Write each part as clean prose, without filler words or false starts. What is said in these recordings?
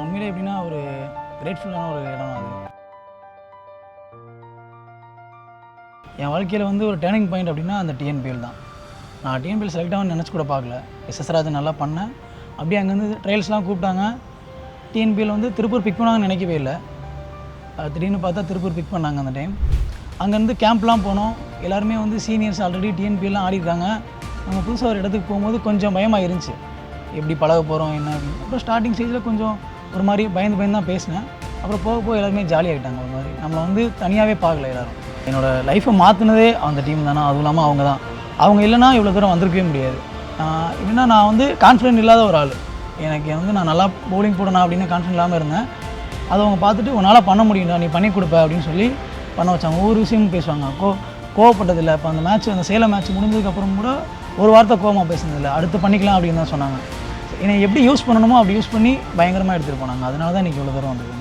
உண்மையிலே எப்படின்னா ஒரு கிரேட்ஃபுல்லான ஒரு இடம் அது. என் வாழ்க்கையில் வந்து ஒரு டேர்னிங் பாயிண்ட் அப்படின்னா அந்த டிஎன்பிஎல் தான். நான் டிஎன்பிஎல் செலக்ட் ஆகும்னு நினச்சி கூட பார்க்கல. எஸ்எஸ் ராஜன் நல்லா பண்ணேன். அப்படியே அங்கேருந்து ட்ரையல்ஸ்லாம் கூப்பிட்டாங்க. டிஎன்பிஎல் வந்து திருப்பூர் பிக் பண்ணாங்கன்னு நினைக்கவே இல்லை. திடீர்னு பார்த்தா திருப்பூர் பிக் பண்ணாங்க அந்த டைம். அங்கேருந்து கேம்ப்லாம் போனோம். எல்லாருமே வந்து சீனியர்ஸ் ஆல்ரெடி டிஎன்பிஎல்லாம் ஆடிருக்காங்க. நம்ம புதுசாக ஒரு இடத்துக்கு போகும்போது கொஞ்சம் பயமாக இருந்துச்சு. எப்படி பழக போகிறோம் என்ன அப்படின்னு. அப்புறம் ஸ்டார்டிங் ஸ்டேஜில் கொஞ்சம் ஒரு மாதிரி பயந்து தான் பேசினேன். அப்புறம் போக போக எல்லாருமே ஜாலியாகிட்டாங்க. ஒரு மாதிரி நம்மளை வந்து தனியாகவே பார்க்கல எல்லோரும். என்னோடய லைஃப்பை மாற்றினதே அந்த டீம் தானே. அதுவும் இல்லாமல் அவங்க தான். அவங்க இல்லைனா இவ்வளோ தூரம் வந்திருக்கவே முடியாது. எப்படின்னா நான் வந்து கான்ஃபிடென்ட் இல்லாத ஒரு ஆள். எனக்கு வந்து நான் நல்லா பவுலிங் போடணும் அப்படின்னு கான்ஃபிடென்ட் இல்லாமல் இருந்தேன். அதை அவங்க பார்த்துட்டு உன்னால் பண்ண முடியும்டா, நீ பண்ணி கொடுப்ப அப்படின்னு சொல்லி பண்ண வச்சாங்க. ஒவ்வொரு விஷயமும் பேசுவாங்க. கோவப்பட்டதில்லை. இப்போ அந்த மேட்ச் அந்த சேலம் மேட்ச் முடிஞ்சதுக்கப்புறம் கூட ஒரு வார்த்தை கோவமாக பேசுனதில்லை. அடுத்து பண்ணிக்கலாம் அப்படின்னு தான் சொன்னாங்க. என்னை எப்படி யூஸ் பண்ணணுமோ அப்படி யூஸ் பண்ணி பயங்கரமாக எடுத்துகிட்டு போனாங்க. அதனால தான் இன்றைக்கி இவ்வளோ தூரம் வந்தது.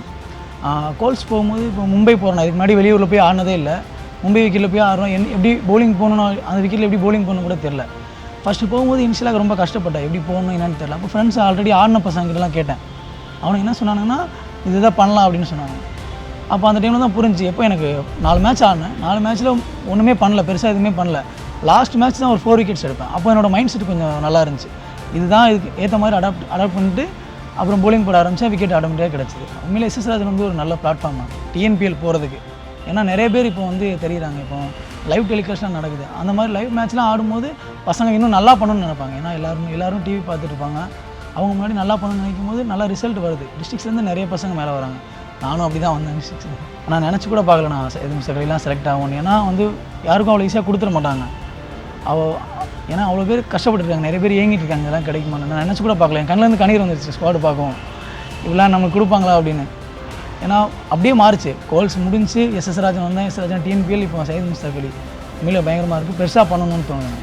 கோல்ஸ் போகும்போது இப்போ மும்பை போகிறேன். இதுக்கு முன்னாடி வெளியூரில் போய் ஆடினதே இல்லை. மும்பை விக்கெட்டில் போய் ஆடுறோம். எப்படி பவுலிங் போகணும், அந்த விக்கெட்டில் எப்படி பவுலிங் போகணும் கூட தெரில. ஃபஸ்ட்டு போகும்போது இனிஷியலாக ரொம்ப கஷ்டப்பட்டேன். எப்படி போகணும் என்னன்னு தெரில. அப்போ ஃப்ரெண்ட்ஸ் ஆல்ரெடி ஆடின பசங்கிட்டலாம் கேட்டேன். அவனுக்கு என்ன சொன்னாங்கன்னா இதுதான் பண்ணலாம் அப்படின்னு சொன்னாங்க. அப்போ அந்த டைமில் தான் புரிஞ்சு. எப்போ எனக்கு 4 மேட்ச் ஆடினேன். 4 மேட்ச்சில் ஒன்றுமே பண்ணல, பெருசாக எதுவுமே பண்ணல. லாஸ்ட் மேட்ச் தான் ஒரு 4 விக்கெட்ஸ் எடுப்பேன். அப்போ என்னோடய மைண்ட் செட் கொஞ்சம் நல்லா இருந்துச்சு. இதுதான் இதுக்கு ஏற்ற மாதிரி அடாப்ட் பண்ணிட்டு அப்புறம் போலிங் போட ஆரம்பித்தா விக்கெட் ஆட்டோமேட்டிக்காக கிடச்சிது. உண்மையிலே எஸ்எஸ் ராஜன் வந்து ஒரு நல்ல பிளாட்ஃபார்ம் தான் டிஎன்பிஎல் போகிறதுக்கு. ஏன்னா நிறைய பேர் இப்போ வந்து தெரியுறாங்க. இப்போ லைவ் டெலிகாஸ்ட்லாம் நடக்குது. அந்த மாதிரி லைவ் மேட்ச்லாம் ஆடும்போது பசங்க இன்னும் நல்லா பண்ணணும்னு நினைப்பாங்க. ஏன்னா எல்லோரும் டிவி பார்த்துட்டு இருப்பாங்க. அவங்க முன்னாடி நல்லா பண்ணணும்னு நினைக்கும் போது நல்லா ரிசல்ட் வருது. டிஸ்ட்ரிக்ஸ்லேருந்து நிறைய பசங்க மேலே வராங்க. நானும் அப்படி தான் வந்தேன் டிஸ்ட்ரிக்ஸில். நான் நினச்சி கூட பார்க்கல நான் எதுவும் செகலாம் செலக்ட் ஆகும். ஏன்னா வந்து யாருக்கும் அவ்வளோ ஈஸியாக கொடுத்துட மாட்டாங்க. ஏன்னா அவ்வளோ பேர் கஷ்டப்பட்டுருக்காங்க. நிறைய பேர் ஏங்கிட்டு இருக்காங்க. இதெல்லாம் கிடைக்குமா நான் நினச்சி கூட பார்க்கல. என் கண்ணிலேருந்து கண்ணீர் வந்துருச்சு ஸ்குவாடு பார்க்கவும். இவ்வளோ நமக்கு கொடுப்பாங்களா அப்படின்னு. ஏன்னா அப்படியே மாறிச்சு. கோல்ஸ் முடிஞ்சு எஸ்எஸ் ராஜன் வந்தேன். எஸ்எஸ் ராஜன் டிஎன்பிஎல் இப்போ சையத் முஸ்தாக் அலி. உண்மையிலே பயங்கரமாக இருக்குது. பெருசாக பண்ணணும்னு தோணுது.